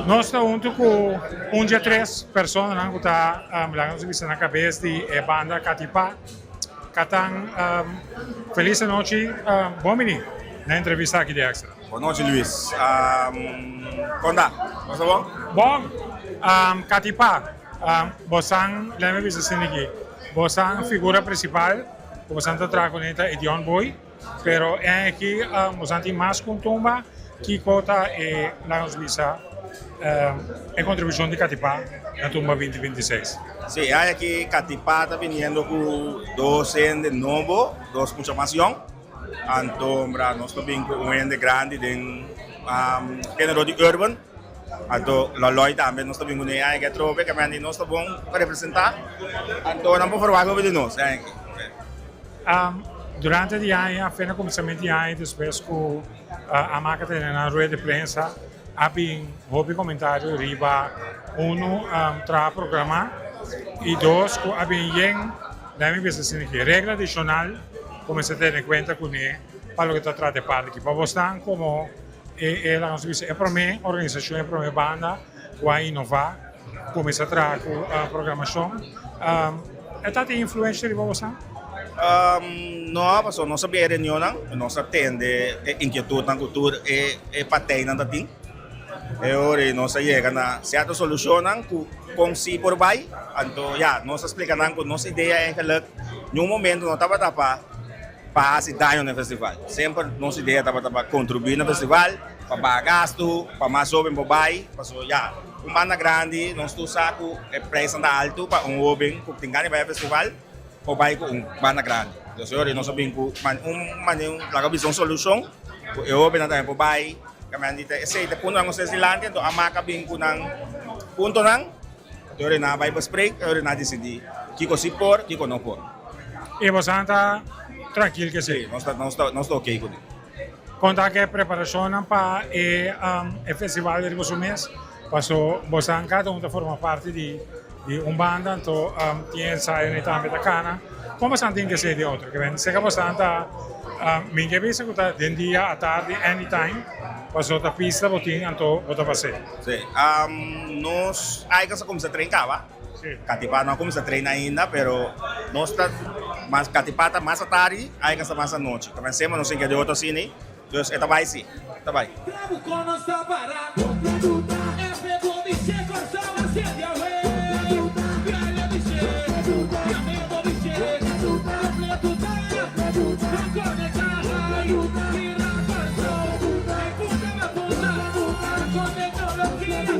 Nós estamos junto com um dia três pessoas que estão lá na cabeça de banda Catipá. Catan, feliz noite, bom menino, na entrevista aqui de Extra. Boa noite, Luiz. Como está? Está bom? Bom, Catipá, você lembra de você aqui? Você é a figura principal, você está trabalhando com Edion Boy, pero é aqui você tem mais contumba que cota é lá nos visa a contribuição de Catipá na tumba 2026. Sí, hay aquí Catipá está viniendo con dos de nuevo, dos mucha más young. Antombra, nós também com um ende grande de género de urban. Anto la Lloyd também nós também com aí que trope que mandi nós tá bom para representar. Anto não por falar de nós, Durante o ano, apenas começamento de ano, depois que a marca tem na rua de prensa, havia um comentário riba tra programa e dois que havia deve ser que regra adicional começa a ter em conta com ele para o que está tratando de parte aqui para você como é para mim organização é para mim banda vai inovar começa a trazer a programação está tem influência de você? Não, pessoal, não sabia reunião, não atende inquietude na cultura e patei na dating. E nós chegamos a certa solução com si por vai. Então, nós explicamos que nossa ideia é que em um momento não estava para fazer dano no festival. Sempre nossa ideia estava para contribuir no festival, para pagar gasto, para mais jovem para vai. Uma banda grande, nós tu saco é preço alto para jovem que tem ganho para o festival, para vai com uma banda grande. Então, nós sabemos que uma visão solução, o jovem não tem para vai. Kami dito, ito puno ang usa silante, to ama kabing kunang punto nang, ito na Bible break, ito na decidi, kiko si por, kiko no por. E você está tranquilo que sim? Não estou ok com isso. Conta que preparação para o festival de Ribo Mês, passou você cada um forma parte de banda, então tem ensaio também da cana. Como você tem que ser de outro? Que vem, se você está minha vez que está de dia à tarde, anytime. Passou da pista, botinho, então bota passeio. Sim. Nós aí que começa a treinar, va? Sim. Catipá não começa a treinar ainda, pero nós está mais Catipá está mais à tarde, aí que mais à noite. Comecemos não sei que de outro cine, então está vai sim, está vai. Ayuda.